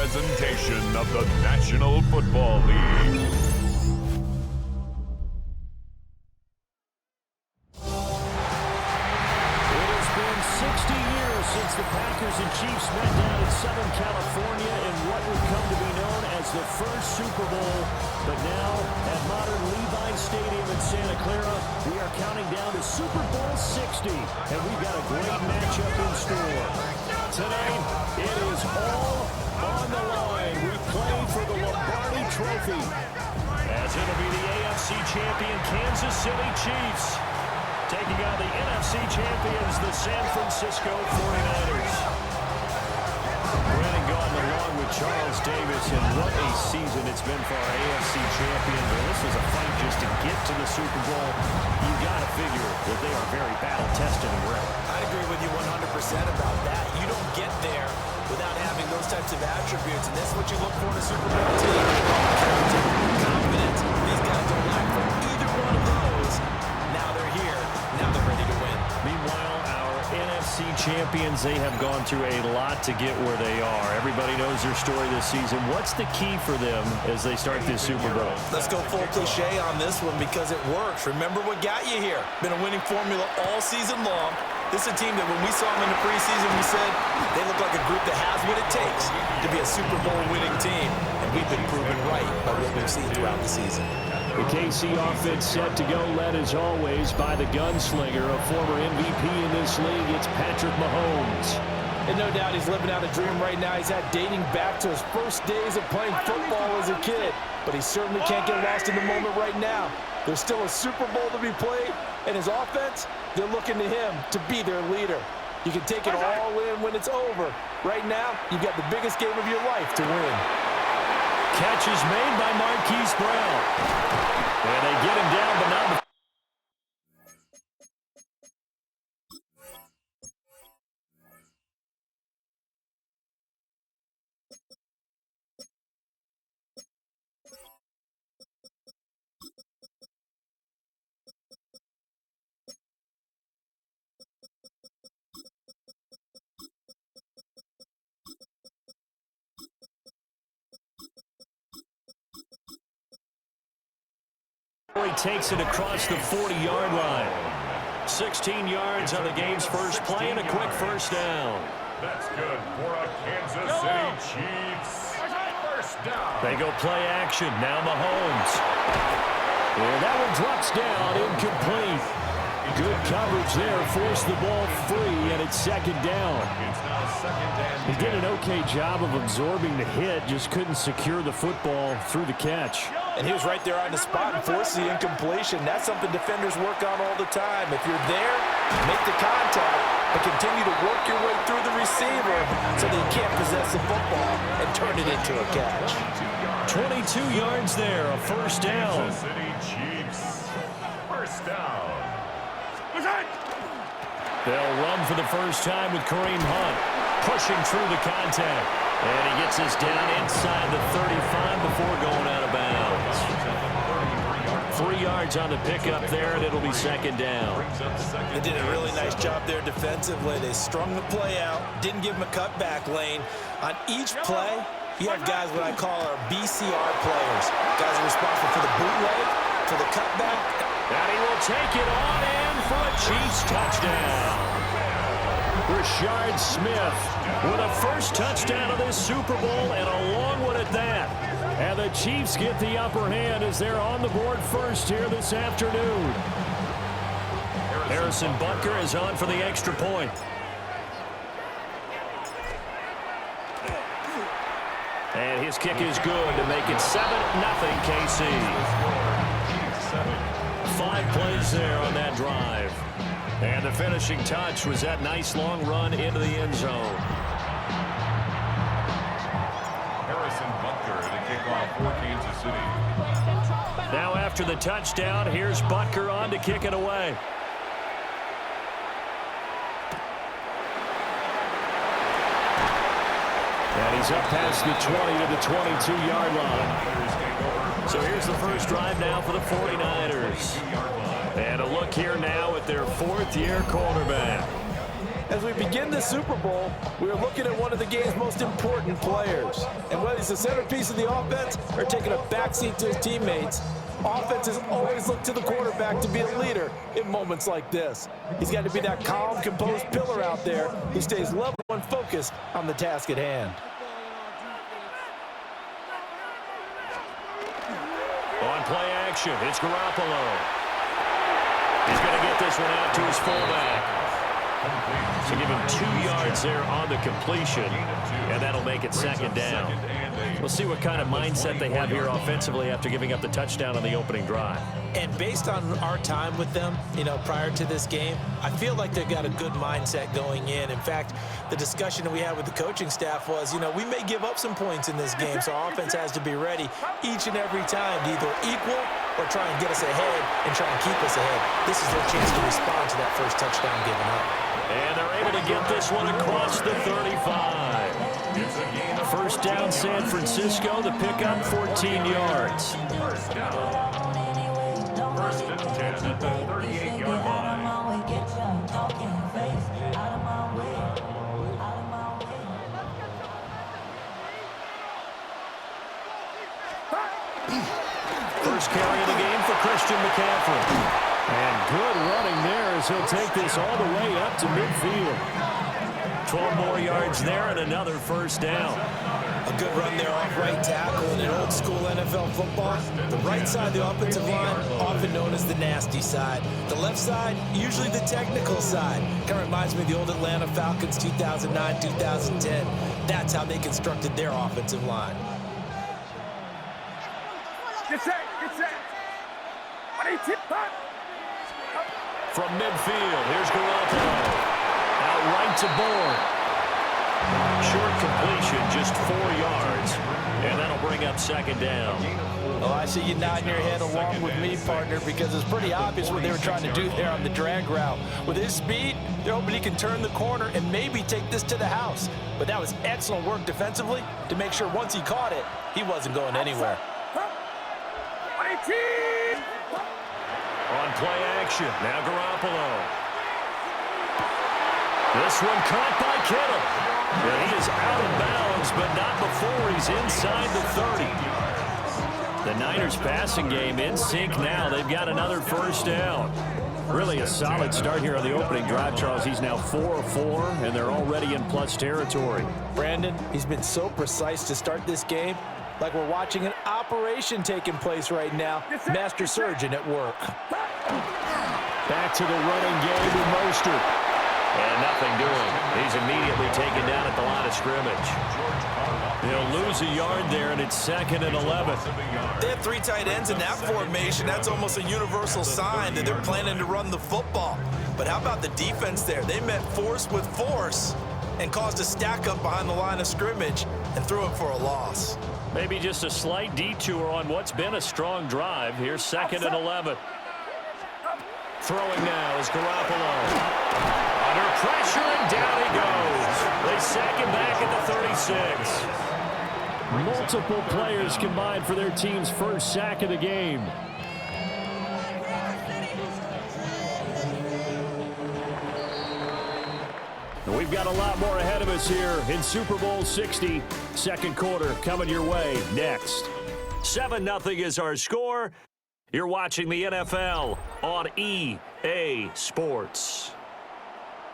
presentation of the National Football League. It has been 60 years since the Packers and Chiefs met down in Southern California in what would come to be known as the first Super Bowl. But now, at modern Levi Stadium in Santa Clara, we are counting down to Super Bowl 60, and we've got a great matchup in store. Tonight, it is all on the line. We play for the Lombardi Trophy, as it'll be the AFC champion Kansas City Chiefs taking on the NFC champions, the San Francisco 49ers. Brandon Gaudin along with Charles Davis, and what a season it's been for our AFC champions. And this is a fight just to get to the Super Bowl. You've got to figure that they are very battle-tested and ready. I agree with you 100% about that. You don't get there without having those types of attributes, and that's what you look for in a Super Bowl team. Confidence. These guys don't lack for either one of those. Now they're here. Now they're ready to win. Meanwhile, our NFC champions, they have gone through a lot to get where they are. Everybody knows their story this season. What's the key for them as they start this Super Bowl? Let's go full cliche on this one because it works. Remember what got you here. Been a winning formula all season long. This is a team that when we saw them in the preseason, we said they look like a group that has what it takes to be a Super Bowl winning team. And we've been proven right by what we've seen throughout the season. The KC offense set to go, led as always by the gunslinger, a former MVP in this league. It's Patrick Mahomes. And no doubt he's living out a dream right now. He's had dating back to his first days of playing football as a kid. But he certainly can't get lost in the moment right now. There's still a Super Bowl to be played, and his offense, they're looking to him to be their leader. You can take it all in when it's over. Right now, you've got the biggest game of your life to win. Catch is made by Marquise Brown. And they get him down, but not... He takes it across the 40-yard line. 16 yards on the game's first play and a quick first down. That's good for a Kansas City Chiefs first down. They go play action. Now Mahomes. And that one drops down, incomplete. Good coverage there, forced the ball free, and it's second down. It's now second and He did an okay job of absorbing the hit, just couldn't secure the football through the catch. And he was right there on the spot and forced the incompletion. That's something defenders work on all the time. If you're there, make the contact, but continue to work your way through the receiver so that you can't possess the football and turn it into a catch. 22 yards there, a first down. Kansas City Chiefs first down. They'll run for the first time with Kareem Hunt, pushing through the contact. And he gets us down inside the 35 before going out of bounds. 3 yards on the pickup there, and it'll be second down. They did a really nice job there defensively. They strung the play out, didn't give him a cutback lane. On each play, you have guys what I call our BCR players. Guys are responsible for the bootleg, for the cutback. And he will take it on in for a Chiefs touchdown. Rashard Smith with a first touchdown of this Super Bowl, and a long one at that. And the Chiefs get the upper hand as they're on the board first here this afternoon. Harrison Butker is on for the extra point. And his kick is good to make it 7-0 KC. 5 plays there on that drive. And the finishing touch was that nice long run into the end zone. Harrison Butker to kick off for Kansas City. Now after the touchdown, here's Butker on to kick it away. And he's up past the 20 to the 22-yard line. So here's the first drive now for the 49ers. And a look here now at their 4th-year quarterback. As we begin the Super Bowl, we are looking at one of the game's most important players. And whether he's the centerpiece of the offense or taking a backseat to his teammates, offenses always look to the quarterback to be a leader in moments like this. He's got to be that calm, composed pillar out there who stays level and focused on the task at hand. On play action, it's Garoppolo. He's going to get this one out to his fullback. So give him 2 yards there on the completion, and that'll make it second down. We'll see what kind of mindset they have here offensively after giving up the touchdown on the opening drive. And based on our time with them, prior to this game, I feel like they've got a good mindset going in. In fact, the discussion that we had with the coaching staff was, we may give up some points in this game, so our offense has to be ready each and every time to either equal or try and get us ahead and try and keep us ahead. This is their chance to respond to that first touchdown given up. And they're able to get this one across the 35. First down, San Francisco. The pickup, 14 yards. First down. First and 10 at the 38-yard line. First carry of the game for Christian McCaffrey. And good running there as he'll take this all the way up to midfield. 12 more yards there and another first down. A good run there off right tackle in an old school NFL football. The right side of the offensive line, often known as the nasty side. The left side, usually the technical side. Kind of reminds me of the old Atlanta Falcons 2009, 2010. That's how they constructed their offensive line. Get set, get set. From midfield, here's Garoppolo. Out right to Bourne. Short completion, just 4 yards. And that'll bring up second down. Oh, I see you nodding your head along with me, partner, because it's pretty obvious what they were trying to do there on the drag route. With his speed, they're hoping he can turn the corner and maybe take this to the house. But that was excellent work defensively to make sure once he caught it, he wasn't going anywhere. On play action, now Garoppolo. This one caught by Kittle. And he is out of bounds, but not before he's inside the 30. The Niners passing game in sync now. They've got another first down. Really a solid start here on the opening drive, Charles. He's now 4 of 4, and they're already in plus territory. Brandon, he's been so precise to start this game, like we're watching an operation taking place right now. Master surgeon at work. Back to the running game with Mostert. And nothing doing. He's immediately taken down at the line of scrimmage. He'll lose a yard there, and it's second and 11. They have 3 tight ends in that formation. That's almost a universal sign that they're planning to run the football. But how about the defense there? They met force with force and caused a stack up behind the line of scrimmage and threw it for a loss. Maybe just a slight detour on what's been a strong drive. Here's second and 11. Throwing now is Garoppolo. Under pressure, and down he goes. They sack him back at the 36. Multiple players combined for their team's first sack of the game. We've got a lot more ahead of us here in Super Bowl 60. Second quarter coming your way next. 7-0 is our score. You're watching the NFL on EA Sports.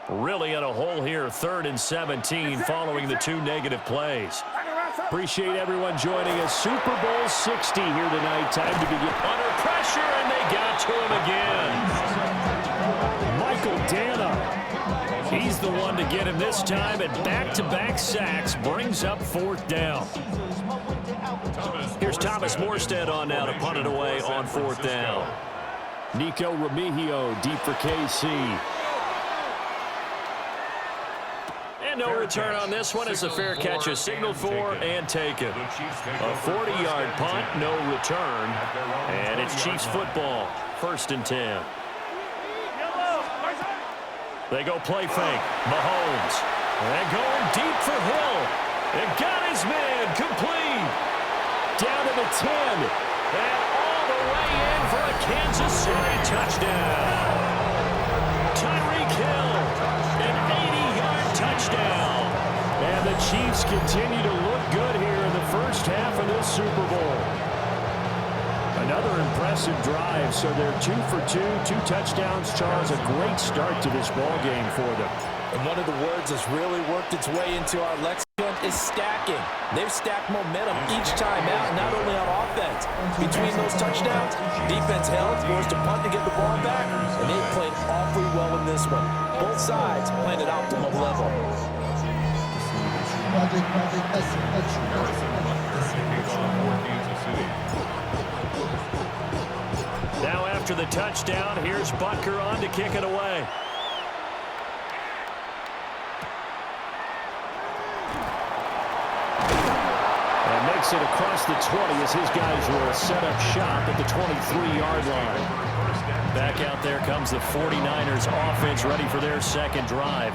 Really in a hole here, 3rd and 17 following the 2 negative plays. Appreciate everyone joining us. Super Bowl 60 here tonight. Time to begin. Under pressure, and they got to him again. Michael Dana. He's the one to get him this time, and back-to-back sacks brings up 4th down. Here's Thomas Morstead on now to punt it away on 4th down. Nico Remigio deep for KC. And no return on this one as a fair catch is signaled for and taken. A 40-yard punt, no return. And it's Chiefs football, 1st and 10. They go play fake. Mahomes. And going deep for Hill. And got his man complete. Down to the 10. And all the way in for a Kansas City touchdown. Tyreek Hill. An Chiefs continue to look good here in the first half of this Super Bowl. Another impressive drive, so they're 2 for 2, 2 touchdowns. Charles, a great start to this ball game for them. And one of the words that's really worked its way into our lexicon is stacking. They've stacked momentum each time out, not only on offense. Between those touchdowns, defense held, forced a punt to get the ball back, and they played awfully well in this one. Both sides playing at optimum level. Now after the touchdown, here's Butker on to kick it away. And makes it across the 20 as his guys will set up shop at the 23-yard line. Back out there comes the 49ers offense ready for their second drive.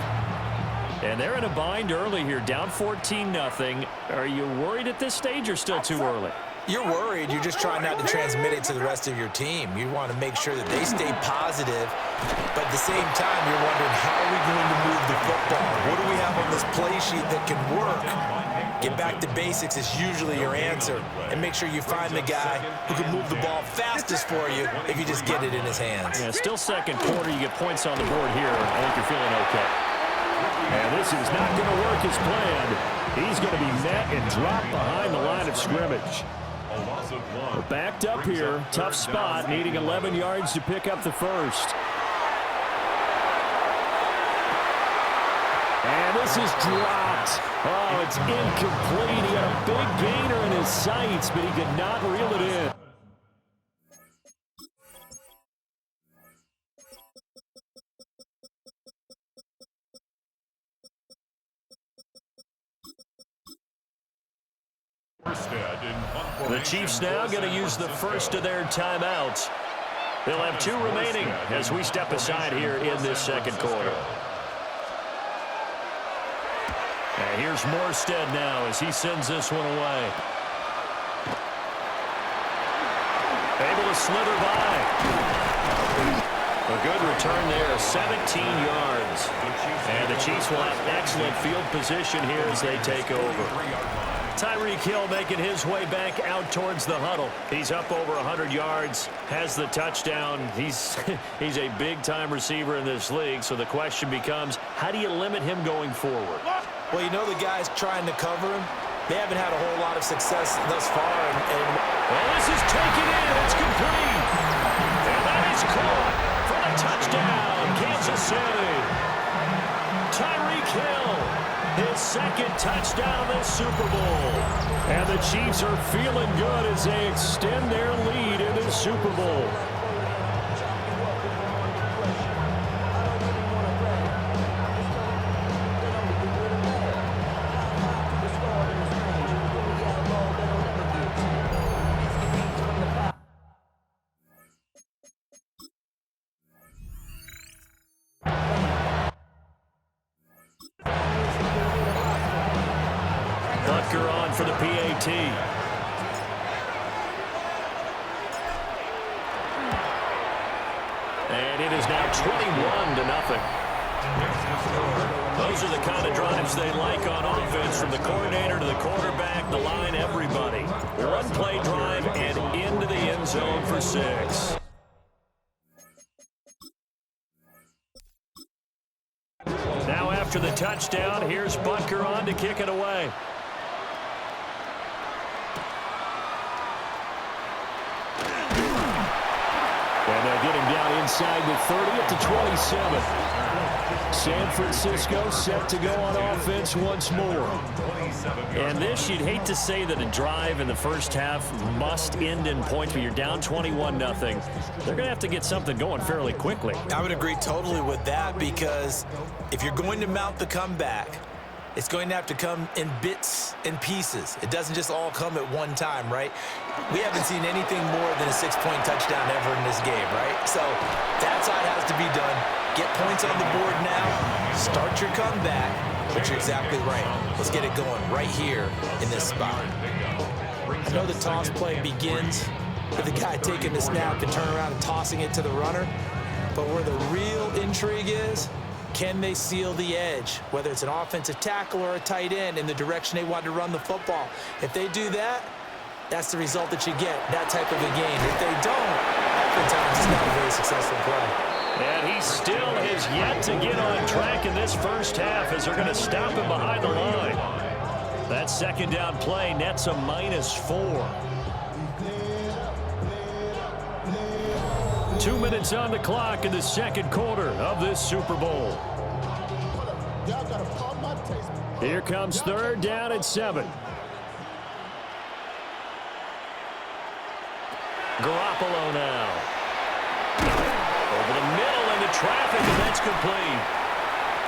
And they're in a bind early here, down 14-0. Are you worried at this stage or still too early? You're worried. You're just trying not to transmit it to the rest of your team. You want to make sure that they stay positive, but at the same time, you're wondering, how are we going to move the football? What do we have on this play sheet that can work? Get back to basics is usually your answer, and make sure you find the guy who can move the ball fastest for you if you just get it in his hands. Yeah, still second quarter. You get points on the board here. I think you're feeling okay. And this is not going to work as planned. He's going to be met and dropped behind the line of scrimmage. We're backed up here. Tough spot, needing 11 yards to pick up the first. And this is dropped. Oh, it's incomplete. He had a big gainer in his sights, but he could not reel it in. The Chiefs now going to use the first of their timeouts. They'll have 2 remaining as we step aside here in this second quarter. And here's Morstead now as he sends this one away. Able to slither by. A good return there, 17 yards. And the Chiefs will have excellent field position here as they take over. Tyreek Hill making his way back out towards the huddle. He's up over 100 yards, has the touchdown. He's a big-time receiver in this league, so the question becomes, how do you limit him going forward? Well, you know the guys trying to cover him, they haven't had a whole lot of success thus far. Well, this is taken in. It's complete. And that is caught for the touchdown, Kansas City. Tyreek Hill. His second touchdown this Super Bowl. And the Chiefs are feeling good as they extend their lead in this Super Bowl. Butker on for the PAT. And it is now 21-0. Those are the kind of drives they like on offense, from the coordinator to the quarterback, the line, everybody. One play drive and into the end zone for 6. Now after the touchdown, here's Butker on to kick it away. And they'll get him down inside the 30 at the 27. San Francisco set to go on offense once more. And this, you'd hate to say that a drive in the first half must end in points, but you're down 21-0. They're going to have to get something going fairly quickly. I would agree totally with that, because if you're going to mount the comeback, it's going to have to come in bits and pieces. It doesn't just all come at one time, right? We haven't seen anything more than a 6-point touchdown ever in this game, right? So that side has to be done. Get points on the board now. Start your comeback. But you're exactly right. Let's get it going right here in this spot. I know the toss play begins with the guy taking the snap and turning around and tossing it to the runner. But where the real intrigue is, can they seal the edge, whether it's an offensive tackle or a tight end, in the direction they want to run the football? If they do that, that's the result that you get, that type of a game. If they don't, oftentimes it's not a very successful play. And he still has yet to get on track in this first half as they're going to stop him behind the line. That second down play nets a -4. 2 minutes on the clock in the second quarter of this Super Bowl. Here comes third down and 7. Garoppolo now. Over the middle into traffic, and that's complete.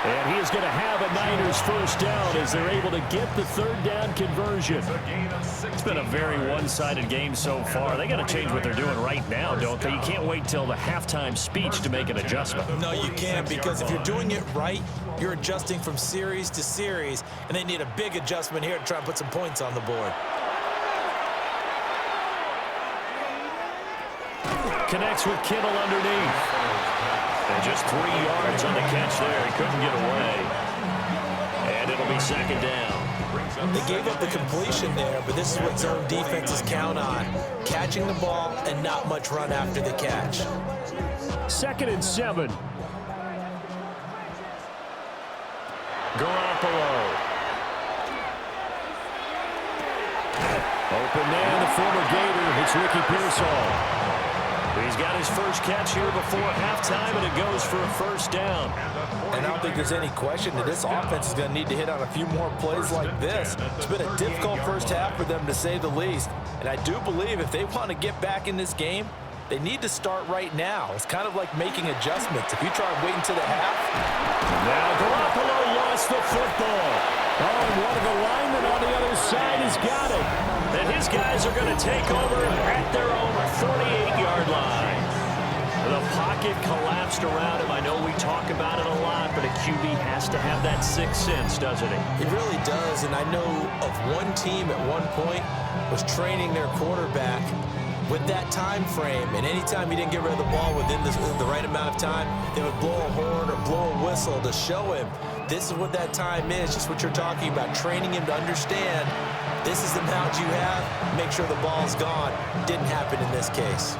And he is going to have a Niners first down as they're able to get the third down conversion. It's been a very one-sided game so far. They got to change what they're doing right now, don't they? You can't wait till the halftime speech to make an adjustment. No, you can't, because if you're doing it right, you're adjusting from series to series, and they need a big adjustment here to try and put some points on the board. Connects with Kittle underneath. And just 3 yards on the catch there. He couldn't get away. And it'll be second down. They gave up the completion there, but this is what zone defenses count on. Catching the ball and not much run after the catch. 2nd and 7. Garoppolo. Open man, the former Gator. It's Ricky Pearsall. He's got his first catch here before halftime, and it goes for a first down. And I don't think there's any question that this offense is going to need to hit on a few more plays like this. It's been a difficult first half for them, to say the least. And I do believe if they want to get back in this game, they need to start right now. It's kind of like making adjustments. If you try and wait until the half. Now Garoppolo lost the football. Oh, and one of the linemen on the other side has got it. And his guys are going to take over at their own 48-yard line. The pocket collapsed around him. I know we talk about it a lot, but a QB has to have that sixth sense, doesn't he? It really does, and I know of one team at one point was training their quarterback with that time frame, and anytime he didn't get rid of the ball within the right amount of time, they would blow a horn or blow a whistle to show him this is what that time is, just what you're talking about, training him to understand this is the amount you have, make sure the ball's gone. Didn't happen in this case.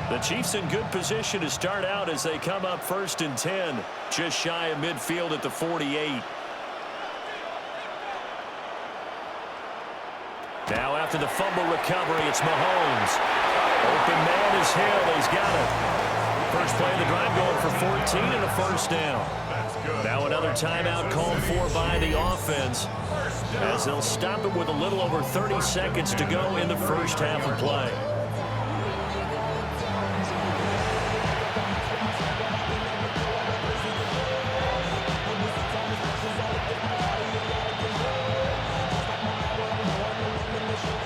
The Chiefs in good position to start out as they come up 1st and 10, just shy of midfield at the 48. Now after the fumble recovery, it's Mahomes. Open man is Hill. He's got it. First play of the drive going for 14 and a first down. Now another timeout called for by the offense as they'll stop it with a little over 30 seconds to go in the first half of play.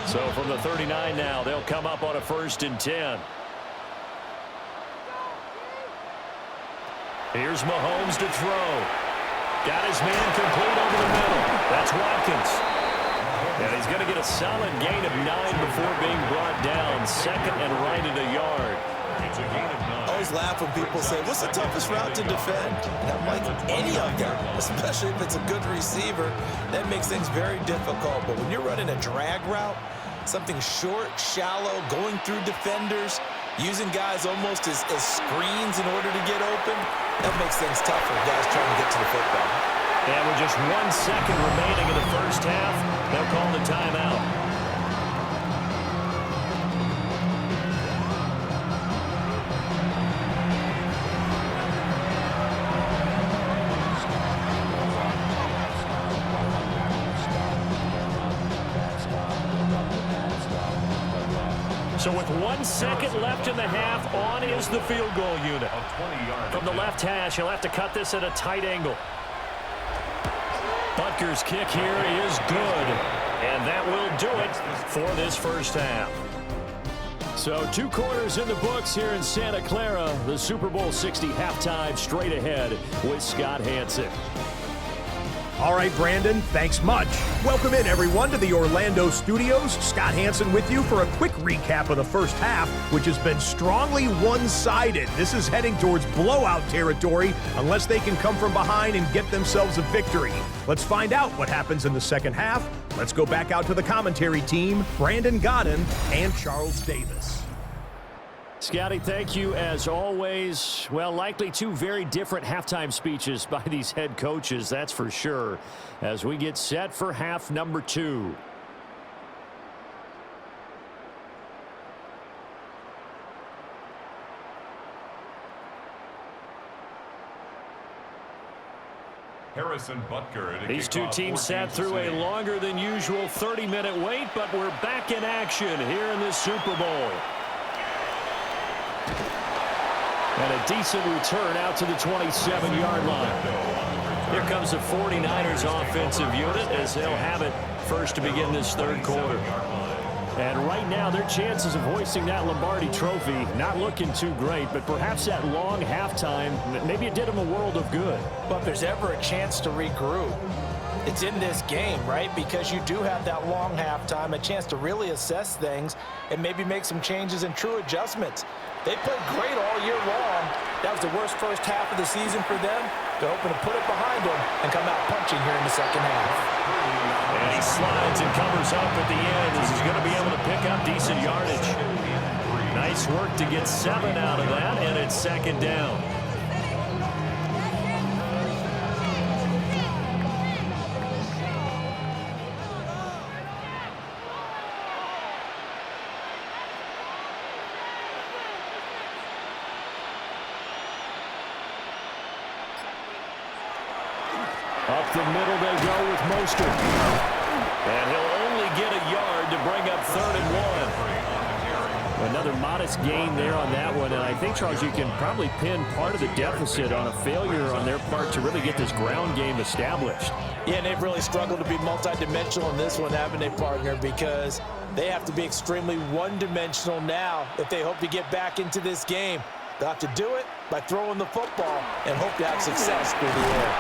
So from the 39 now, they'll come up on a 1st and 10. Here's Mahomes to throw. Got his man complete over the middle. That's Watkins. And he's going to get a solid gain of 9 before being brought down. 2nd and right at a yard. It's a gain of 9. I always laugh when people say, what's the toughest route to defend? And I'm like, any of them, especially if it's a good receiver. That makes things very difficult. But when you're running a drag route, something short, shallow, going through defenders, using guys almost as screens in order to get open, that makes things tough for guys trying to get to the football. And with just 1 second remaining in the first half, they'll call the timeout. So with 1 second left in the half, on is the field goal unit. From the left hash, he'll have to cut this at a tight angle. Butker's kick here is good. And that will do it for this first half. So 2 quarters in the books here in Santa Clara. The Super Bowl 60 halftime straight ahead with Scott Hanson. All right, Brandon, thanks much. Welcome in, everyone, to the Orlando studios. Scott Hansen with you for a quick recap of the first half, which has been strongly one-sided. This is heading towards blowout territory unless they can come from behind and get themselves a victory. Let's find out what happens in the second half. Let's go back out to the commentary team, Brandon Godden and Charles Davis. Scotty, thank you as always. Well, likely two very different halftime speeches by these head coaches, that's for sure, as we get set for half number 2. Harrison Butker. These two teams sat through a longer than usual 30-minute wait, but we're back in action here in the Super Bowl. And a decent return out to the 27-yard line. Here comes the 49ers offensive unit as they'll have it first to begin this third quarter. And right now, their chances of hoisting that Lombardi trophy not looking too great, but perhaps that long halftime, maybe it did them a world of good. But if there's ever a chance to regroup, it's in this game, right? Because you do have that long halftime, a chance to really assess things and maybe make some changes and true adjustments. They played great all year long. That was the worst first half of the season for them. They're hoping to put it behind them and come out punching here in the second half. And he slides and covers up at the end as he's going to be able to pick up decent yardage. Nice work to get 7 out of that, and it's second down. Up the middle they go with Mostert. And he'll only get a yard to bring up 3rd and 1. Another modest gain there on that one. And I think, Charles, you can probably pin part of the deficit on a failure on their part to really get this ground game established. Yeah, and they've really struggled to be multidimensional in this one, haven't they, partner? Because they have to be extremely one-dimensional now if they hope to get back into this game. They'll have to do it by throwing the football and hope to have success through the air.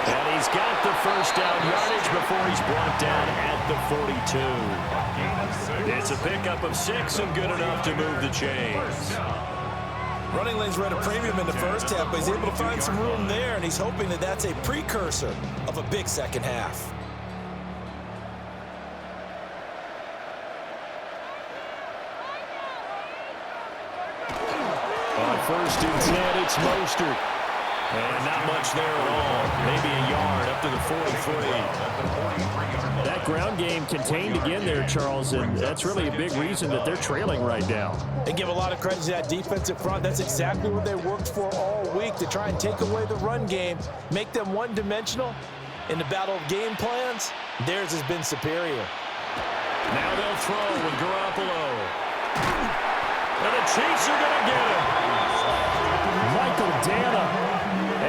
And he's got the first down yardage before he's brought down at the 42. It's a pickup of 6 and good enough to move the chains. Running lanes were at a premium in the first half, but he's able to find some room there, and he's hoping that that's a precursor of a big second half. On 1st and 10, it's Mostert. And not much there at all. Maybe a yard up to the 43. That ground game contained again there, Charles, and that's really a big reason that they're trailing right now. And give a lot of credit to that defensive front. That's exactly what they worked for all week, to try and take away the run game, make them one-dimensional. In the battle of game plans, theirs has been superior. Now they'll throw with Garoppolo. And the Chiefs are going to get him. Michael Dana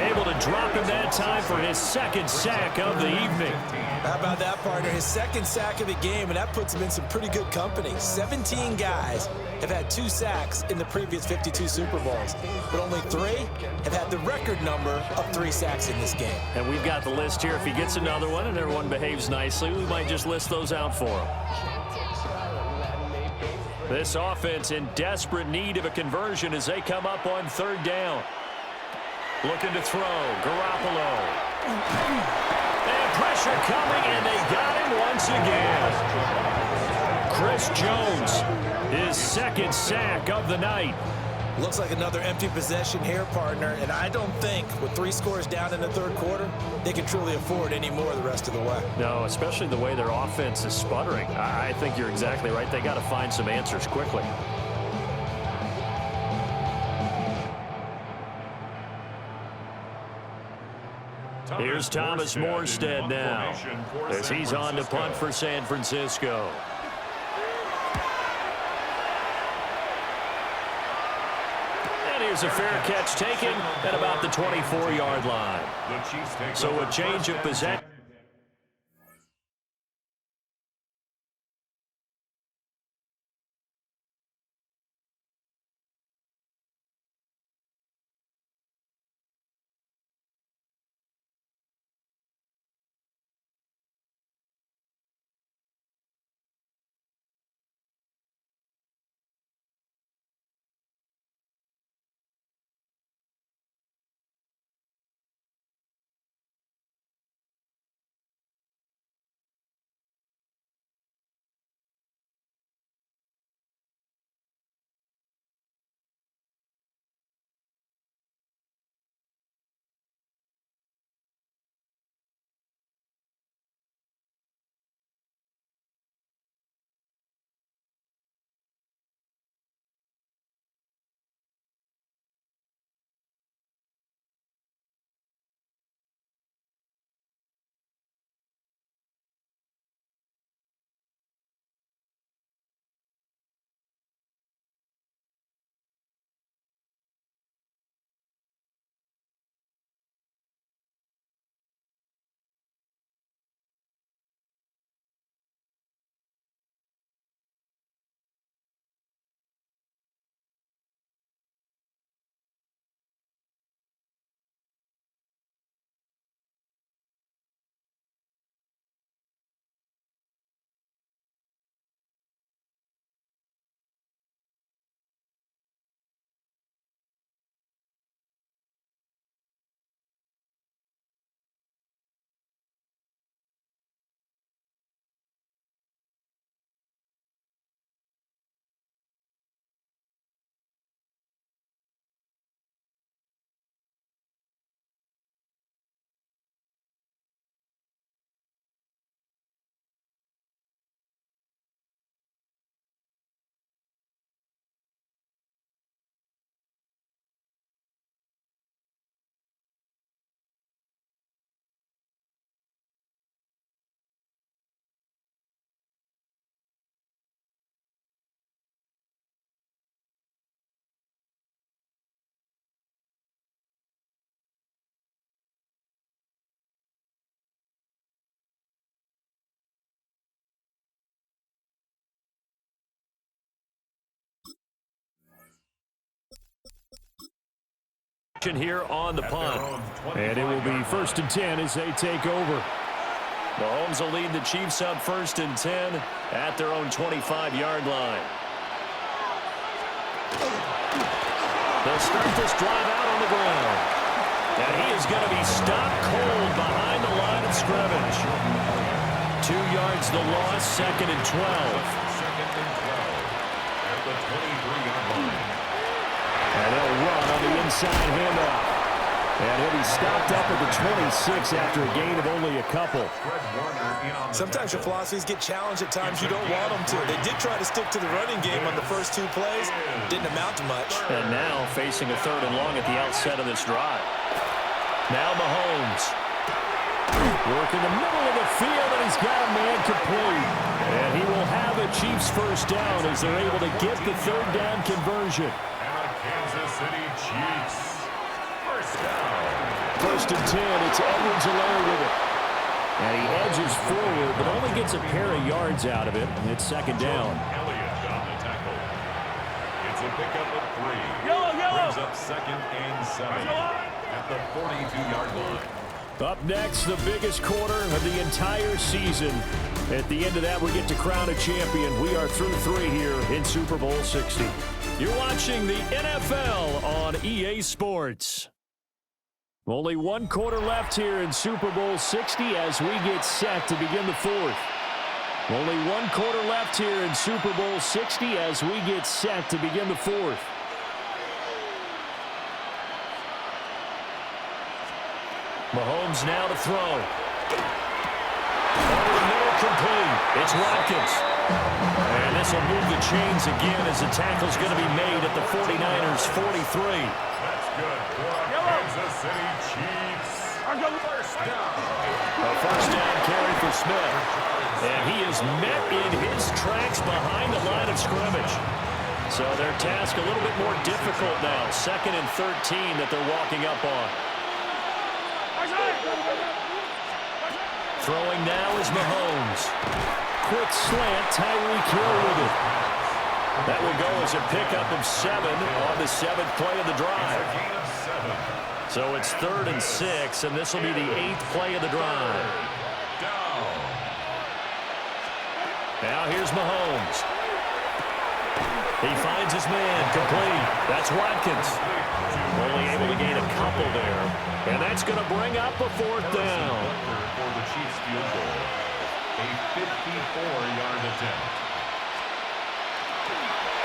able to drop him that time for his 2nd sack of the evening. How about that, partner? His 2nd sack of the game, and that puts him in some pretty good company. 17 guys have had 2 sacks in the previous 52 Super Bowls, but only 3 have had the record number of 3 sacks in this game. And we've got the list here. If he gets another one and everyone behaves nicely, we might just list those out for him. This offense in desperate need of a conversion as they come up on 3rd down. Looking to throw. Garoppolo. And pressure coming, and they got him once again. Chris Jones, his 2nd sack of the night. Looks like another empty possession here, partner, and I don't think with 3 scores down in the 3rd quarter, they can truly afford any more the rest of the way. No, especially the way their offense is sputtering. I think you're exactly right. They got to find some answers quickly. Here's Thomas Morstead now as he's on to punt for San Francisco. And here's a fair catch taken at about the 24-yard line. So a change of possession. Here on the punt. And it will be 1st and 10 as they take over. Mahomes will lead the Chiefs up 1st and 10 at their own 25-yard line. They'll start this drive out on the ground. And he is going to be stopped cold behind the line of scrimmage. 2 yards the loss, 2nd and 12. 2nd and 12 at the 23-yard line. And they'll run on the inside handoff. And he'll be stopped up at the 26 after a gain of only a couple. Sometimes your philosophies get challenged at times you don't want them to. They did try to stick to the running game on the first 2 plays. Didn't amount to much. And now facing a 3rd and long at the outset of this drive. Now Mahomes. Work in the middle of the field, and he's got a man complete. And he will have a Chiefs first down as they're able to get the 3rd down conversion. Kansas City Chiefs. First down. 1st and 10. It's Edwards alone with it. And he edges forward, but only gets a pair of yards out of it. And it's 2nd down. Elliott on the tackle. It's a pickup of 3. Yellow. Brings up 2nd and 7 at the 42-yard line. Up next, the biggest quarter of the entire season. At the end of that, we get to crown a champion. We are through 3 here in Super Bowl 60. You're watching the NFL on EA Sports. Only 1 quarter left here in Super Bowl 60 as we get set to begin the 4th. Only 1 quarter left here in Super Bowl 60 as we get set to begin the 4th. Mahomes now to throw. Over the middle, complete. It's Watkins. And this will move the chains again as the tackle's going to be made at the 49ers' 43. That's good for Kansas City Chiefs. First down. A first down carry for Smith. And he is met in his tracks behind the line of scrimmage. So their task a little bit more difficult now. 2nd and 13 that they're walking up on. Throwing now is Mahomes. Quick slant, Tyreek Hill with it. That will go as a pickup of 7 on the 7th play of the drive. Gain of 7. So it's 3rd and 6, and this will be the 8th play of the drive. Down. Now here's Mahomes. He finds his man, complete. That's Watkins. Only able to gain a couple there. And that's going to bring up a 4th down. For the Chiefs field goal. A 54-yard attempt.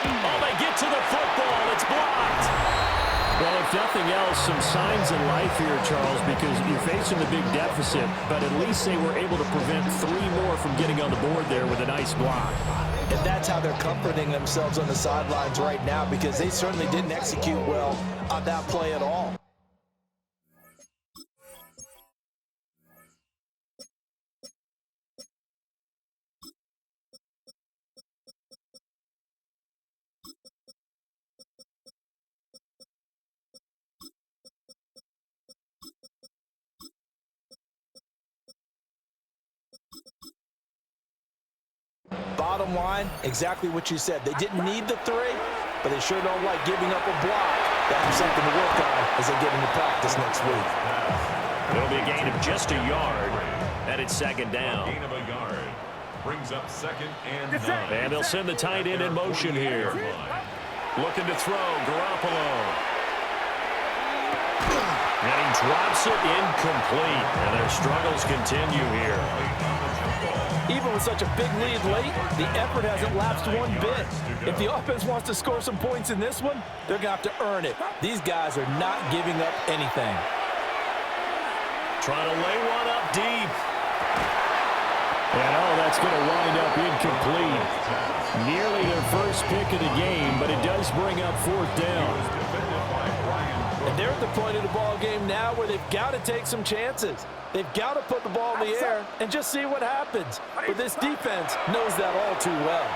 Oh, they get to the football. It's blocked. Well, if nothing else, some signs in life here, Charles, because you're facing the big deficit, but at least they were able to prevent 3 more from getting on the board there with a nice block. And that's how they're comforting themselves on the sidelines right now, because they certainly didn't execute well on that play at all. Bottom line, exactly what you said. They didn't need the 3, but they sure don't like giving up a block. They have something to work on as they get into practice next week. It'll be a gain of just a yard, and it's 2nd down. Gain of a yard. Brings up 2nd and 9. And they'll send the tight end in motion here. Looking to throw, Garoppolo. And he drops it incomplete. And their struggles continue here. Even with such a big lead late, the effort hasn't lapsed one bit. If the offense wants to score some points in this one, they're going to have to earn it. These guys are not giving up anything. Trying to lay one up deep. And that's going to wind up incomplete. Nearly their first pick of the game, but it does bring up 4th down. And they're at the point of the ball game now where they've got to take some chances. They've got to put the ball in the air and just see what happens. But this defense knows that all too well.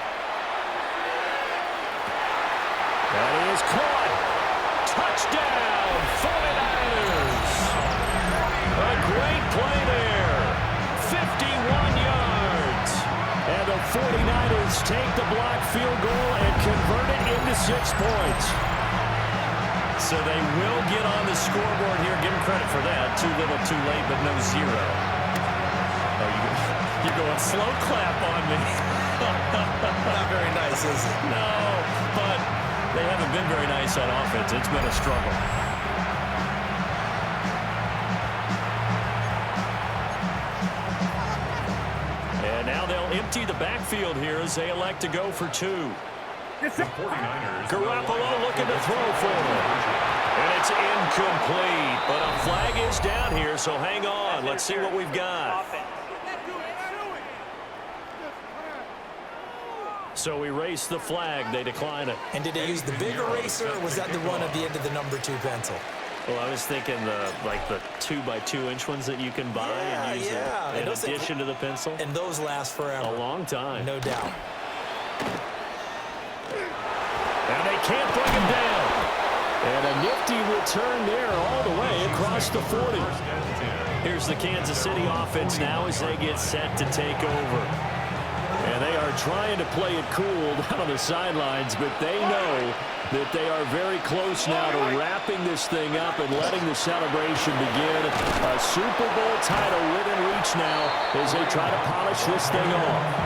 That is caught. Touchdown, 49ers. A great play there. 51 yards. And the 49ers take the block field goal and convert it into 6 points. So they will get on the scoreboard here. Give them credit for that. Too little, too late, but no zero. Oh, you're going slow clap on me. Not very nice, is it? No, but they haven't been very nice on offense. It's been a struggle. And now they'll empty the backfield here as they elect to go for two. The 49ers. Garoppolo looking to throw for him. And it's incomplete. But a flag is down here, so hang on. Let's see what we've got. So erase the flag. They decline it. And did they use the big eraser, or was that the one at the end of the number 2 pencil? Well, I was thinking the 2x2-inch ones that you can buy and use in addition to the pencil. And those last forever. A long time. No doubt. And they can't bring him down. And a nifty return there all the way across the 40. Here's the Kansas City offense now as they get set to take over. And they are trying to play it cool down on the sidelines, but they know that they are very close now to wrapping this thing up and letting the celebration begin. A Super Bowl title within reach now as they try to polish this thing off.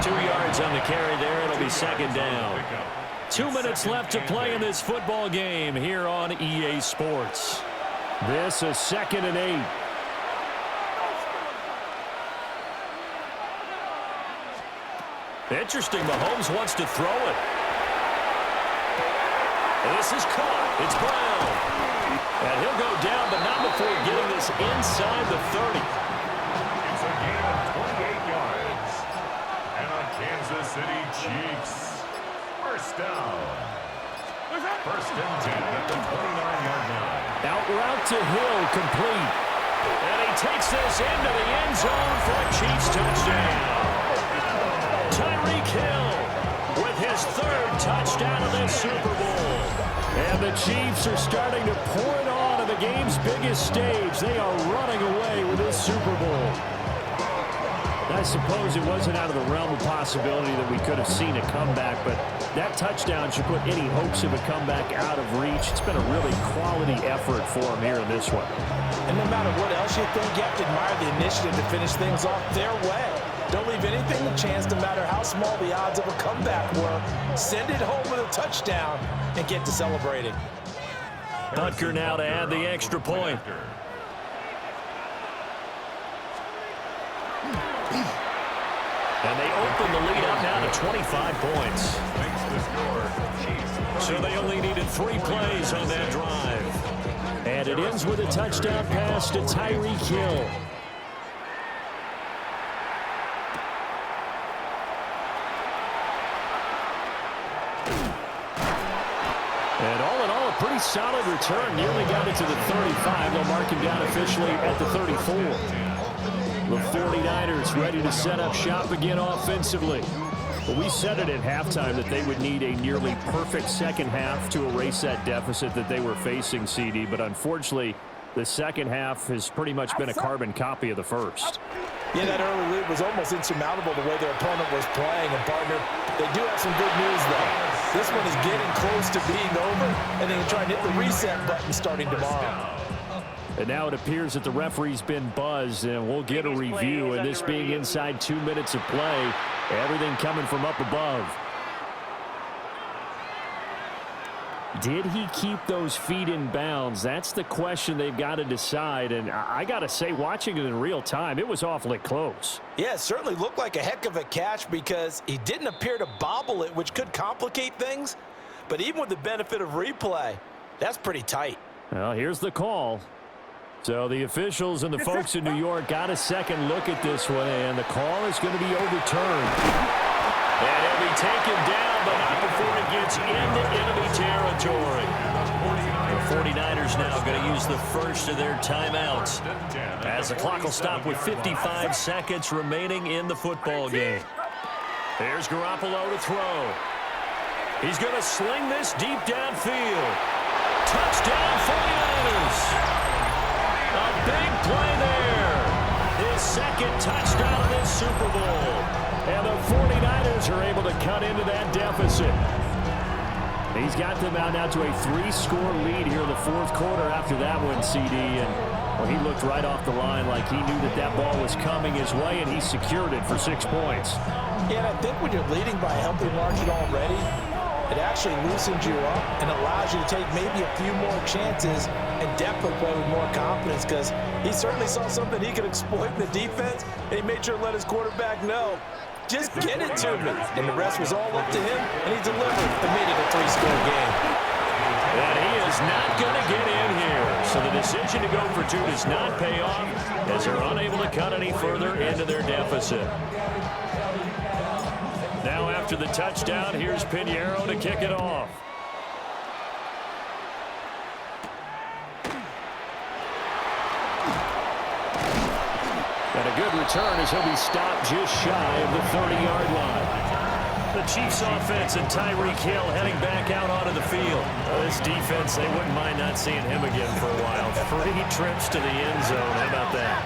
2 yards on the carry there. It'll be second down. 2 minutes left to play in this football game here on EA Sports. This is 2nd and 8. Interesting. Mahomes wants to throw it. And this is caught. It's Brown. And he'll go down, but not before getting this inside the 30. It's a gain of 28 yards. And a Kansas City Chiefs. First down. First and 10 at the 29-yard line. Out route to Hill, complete. And he takes this into the end zone for a Chiefs touchdown. Tyreek Hill with his 3rd touchdown of this Super Bowl. And the Chiefs are starting to pour it on the game's biggest stage. They are running away with this Super Bowl. I suppose it wasn't out of the realm of possibility that we could have seen a comeback, but that touchdown should put any hopes of a comeback out of reach. It's been a really quality effort for them here in this one. And no matter what else you think, you have to admire the initiative to finish things off their way. Don't leave anything to chance, no matter how small the odds of a comeback were. Send it home with a touchdown and get to celebrating. Butker now to add the extra point. And they open the lead up now to 25 points. So they only needed 3 plays on that drive. And it ends with a touchdown pass to Tyreek Hill. And all in all, a pretty solid return. Nearly got it to the 35. They'll mark him down officially at the 34. The 49ers ready to set up shop again offensively. Well, we said it at halftime that they would need a nearly perfect second half to erase that deficit that they were facing, CD. But unfortunately, the second half has pretty much been a carbon copy of the first. Yeah, that early lead was almost insurmountable the way their opponent was playing. And, partner, they do have some good news, though. This one is getting close to being over, and they can try and hit the reset button starting tomorrow. And now it appears that the referee's been buzzed, and we'll get a review. And this being inside 2 minutes of play, everything coming from up above. Did he keep those feet in bounds? That's the question they've got to decide. And I got to say, watching it in real time, it was awfully close. Yeah, it certainly looked like a heck of a catch because he didn't appear to bobble it, which could complicate things. But even with the benefit of replay, that's pretty tight. Well, here's the call. So the officials and the folks in New York got a second look at this one, and the call is going to be overturned. And he'll be taken down, but not before it gets into enemy territory. The 49ers now going to use the first of their timeouts as the clock will stop with 55 seconds remaining in the football game. There's Garoppolo to throw. He's going to sling this deep downfield. Touchdown 49ers! A big play there. His second touchdown of this Super Bowl. And the 49ers are able to cut into that deficit. He's got them out now to a 3-score lead here in the fourth quarter after that one, CD. And well, he looked right off the line like he knew that that ball was coming his way, and he secured it for 6 points. Yeah, and I think when you're leading by a healthy margin already, it actually loosens you up and allows you to take maybe a few more chances and definitely play with more confidence, because he certainly saw something he could exploit in the defense, and he made sure to let his quarterback know, just get it to me. And the rest was all up to him, and he delivered and made it a 3-score game. And he is not going to get in here. So the decision to go for 2 does not pay off as they're unable to cut any further into their deficit. Now after the touchdown, here's Pinheiro to kick it off. And a good return as he'll be stopped just shy of the 30-yard line. The Chiefs offense and Tyreek Hill heading back out onto the field. This defense, they wouldn't mind not seeing him again for a while. 3 trips to the end zone. How about that?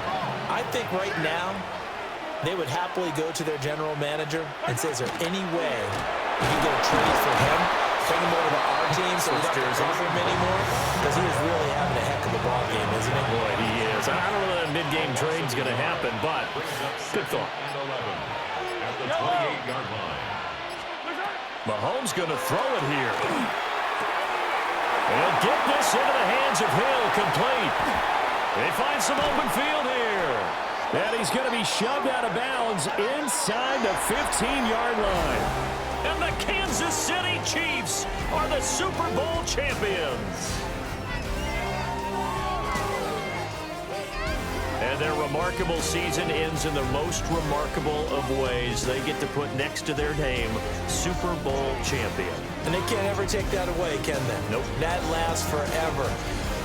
I think right now they would happily go to their general manager and say, is there any way you can get a trade for him? Bring him over to our team so we don't have to offer him anymore? Because he is really having a heck of a ball game, isn't he? Boy, he is. I don't know that mid-game trade's going to happen, but good thought. At the 28-yard line. Mahomes going to throw it here. He'll get this into the hands of Hill, complete. They find some open field here. And he's going to be shoved out of bounds inside the 15-yard line. And the Kansas City Chiefs are the Super Bowl champions. And their remarkable season ends in the most remarkable of ways. They get to put next to their name, Super Bowl champion. And they can't ever take that away, can they? Nope. That lasts forever.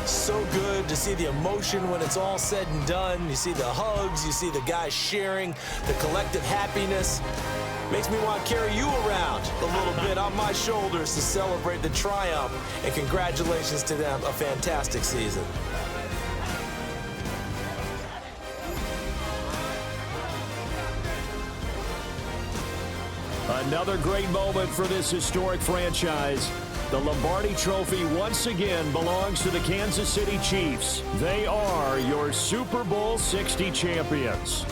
So good to see the emotion when it's all said and done. You see the hugs, you see the guys sharing, the collective happiness. Makes me want to carry you around a little bit on my shoulders to celebrate the triumph. And congratulations to them, a fantastic season. Another great moment for this historic franchise. The Lombardi Trophy once again belongs to the Kansas City Chiefs. They are your Super Bowl 60 champions.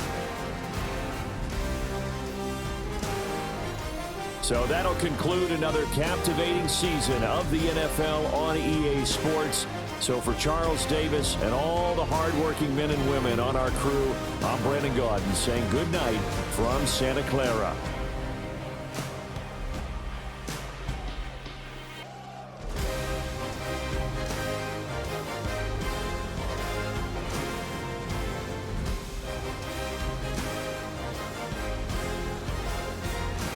So that'll conclude another captivating season of the NFL on EA Sports. So for Charles Davis and all the hardworking men and women on our crew, I'm Brandon Gaudin saying good night from Santa Clara.